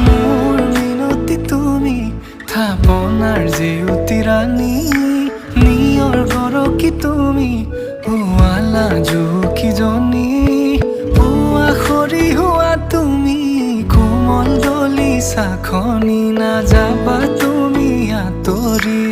মোৰ মিনতি তুমি থাপনাৰ জেউতি ৰাণী নিয়ৰ গৰকি তুমি পুৱালা জুকিজনী পুৱা খৰি হোৱা তুমি কোমল দলি চাখনি নাযাবা তুমি আঁতৰি